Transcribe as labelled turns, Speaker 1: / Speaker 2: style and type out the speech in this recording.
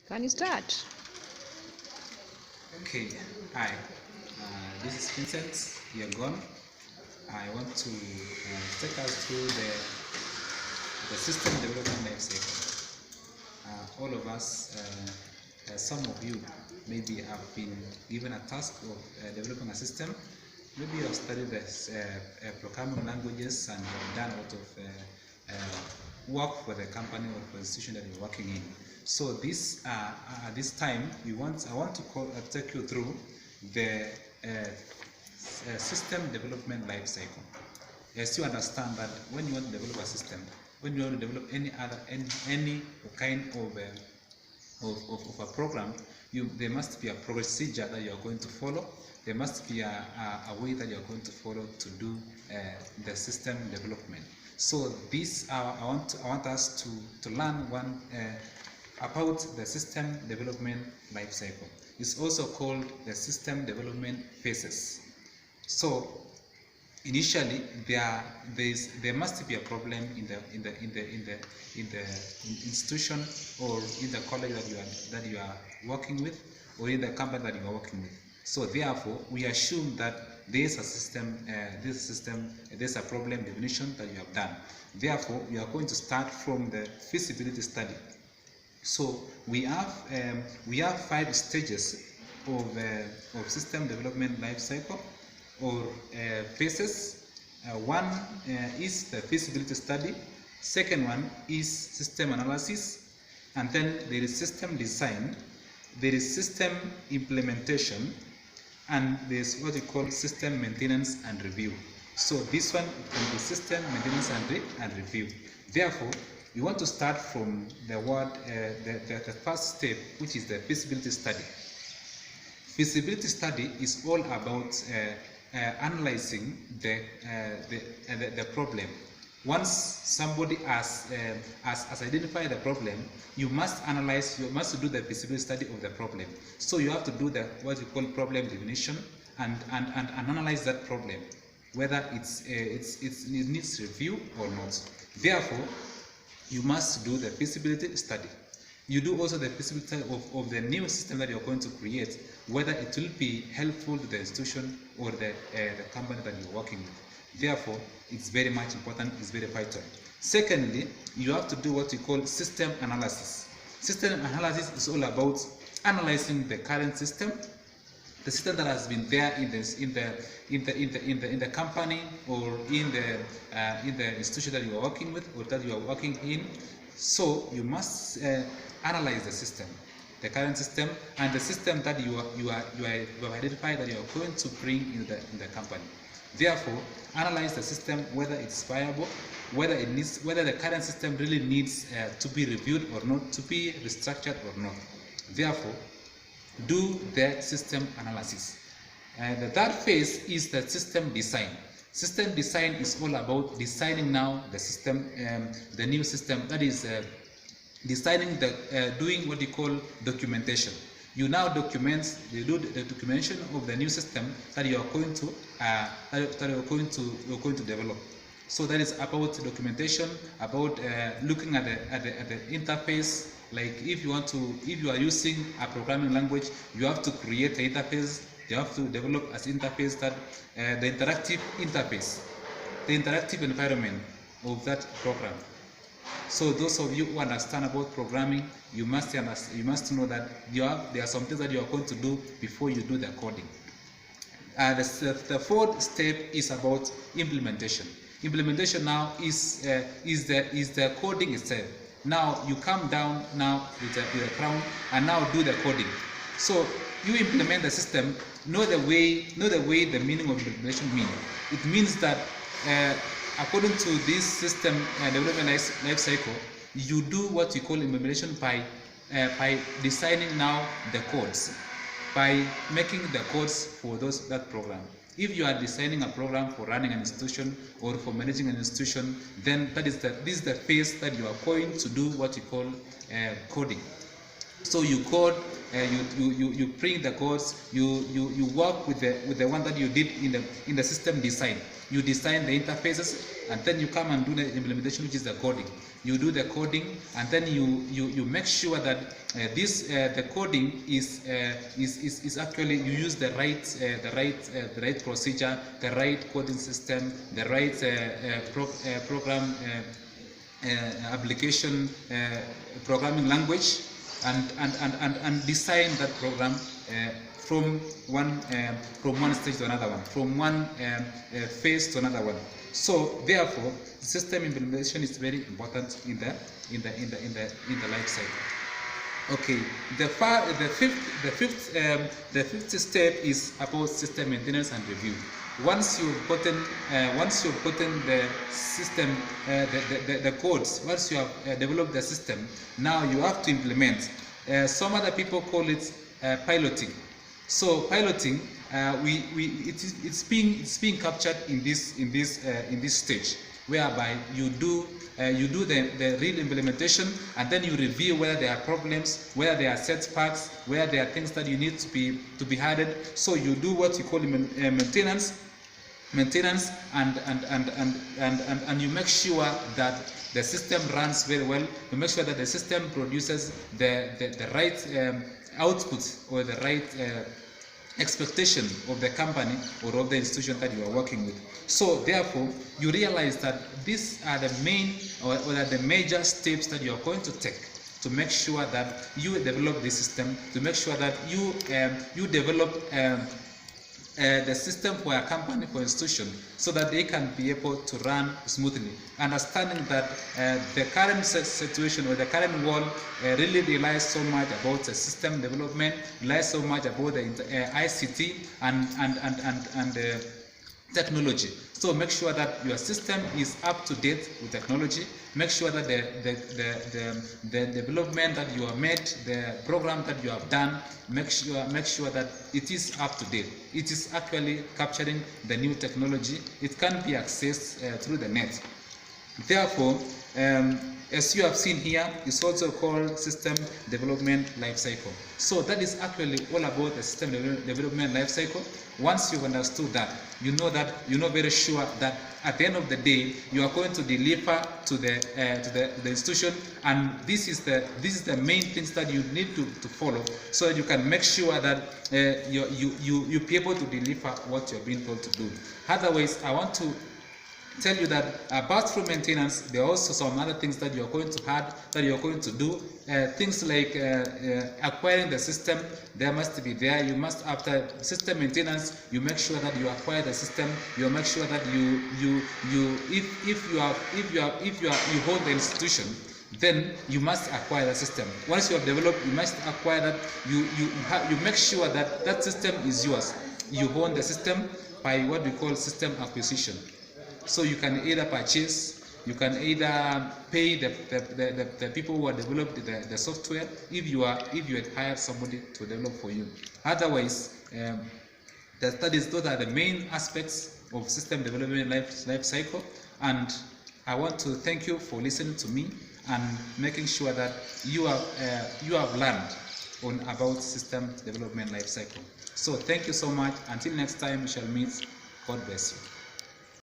Speaker 1: Can you start?
Speaker 2: Okay, hi. This is Vincent. You're gone. I want to take us through the system development life cycle. All of us, some of you maybe have been given a task of developing a system. Maybe you have studied programming languages and you have done a lot of work for the company or for the institution that you're working in. So this time, I want to take you through the system development life cycle. As you understand that when you want to develop a system, when you want to develop any kind of a program, there must be a procedure that you are going to follow. There must be a way that you are going to follow to do the system development. So this I want us to learn one about the system development life cycle. It's also called the system development phases. So initially there must be a problem in the institution or in the college that you are working with, or in the company that you are working with. So therefore we assume that there's a system, there's a problem definition that you have done. Therefore we are going to start from the feasibility study. So we have 5 stages of system development life cycle, or phases. One is the feasibility study. Second one is system analysis, and then there is system design, there is system implementation, and there's what we call system maintenance and review. So this one can be system maintenance and review. Therefore, we want to start from the first step, which is the feasibility study. Feasibility study is all about analyzing the problem. Once somebody has identified the problem, you must do the feasibility study of the problem. So you have to do what we call problem definition and analyze that problem, whether it needs review or not. Therefore, you must do the feasibility study. You do also the feasibility of the new system that you're going to create, whether it will be helpful to the institution or the company that you're working with. Therefore, it's very much important, it's very vital. Secondly, you have to do what we call system analysis. System analysis is all about analyzing the current system, the system that has been there in the company or in the institution that you are working with or that you are working in. So you must analyze the system, the current system, and the system that you have identified that you are going to bring in the company. Therefore, analyze the system, whether it's viable, whether the current system really needs to be reviewed or not, to be restructured or not. Therefore, do the system analysis. The third phase is the system design. System design is all about designing now the system, the new system, that is designing doing what you call documentation. You now do the documentation of the new system that you are going to develop. So that is about documentation, about looking at the interface. Like if you are using a programming language, you have to create an interface. You have to develop an interface that the interactive interface, the interactive environment of that program. So those of you who understand about programming, you must know that there are some things that you are going to do before you do the coding. The fourth step is about implementation. Implementation now is the coding itself. Now you come down now with the ground and now do the coding. So you implement the system. Know the way the meaning of implementation means. It means that according to this system development life cycle, you do what you call implementation by designing now the codes, by making the codes for that program. If you are designing a program for running an institution or for managing an institution, then this is the phase that you are going to do what you call coding. So you code you print the codes, you work with the one that you did in the system design. You design the interfaces, and then you come and do the implementation, which is the coding. You do the coding, and then you make sure that the coding is actually, you use the right procedure, the right coding system, the right program application programming language, and design that program from one stage to another one, from one phase to another one. So therefore, system implementation is very important in the life cycle. Okay, the fifth step is about system maintenance and review. Once you've gotten the system, the codes, once you have developed the system, now you have to implement. Some other people call it piloting. So piloting, it's being captured in this stage, whereby you do the real implementation, and then you review whether there are problems, whether there are setbacks, where there are things that you need to be added. So you do what you call maintenance, and you make sure that the system runs very well. You make sure that the system produces the right output, or the right expectation of the company or of the institution that you are working with. So therefore, you realize that these are the main or the major steps that you are going to take to make sure that you develop this system, to make sure that you develop the system for a company, for institution, so that they can be able to run smoothly. Understanding that the current situation or the current world really relies so much about the system development, relies so much about the ICT and technology. So make sure that your system is up to date with technology. Make sure that the development that you have made, the program that you have done, make sure that it is up to date. It is actually capturing the new technology. It can be accessed through the net. Therefore, as you have seen here, it's also called system development lifecycle. So that is actually all about the system development lifecycle. Once you've understood that, you know very sure that at the end of the day, you are going to deliver to the institution, and this is the main things that you need to follow, so that you can make sure that you be able to deliver what you're being told to do. Otherwise, I want to tell you that apart from maintenance, there are also some other things that you are going to add, that you are going to do. Things like acquiring the system, there must be there. You must, after system maintenance, you make sure that you acquire the system. You make sure that if you hold the institution, then you must acquire the system. Once you have developed, you must acquire that. You make sure that that system is yours. You own the system by what we call system acquisition. So you can either purchase, you can either pay the people who have developed the software, if you had hired somebody to develop for you. Otherwise, those are the main aspects of system development life cycle. And I want to thank you for listening to me and making sure that you have learned about system development life cycle. So thank you so much. Until next time, we shall meet. God bless you.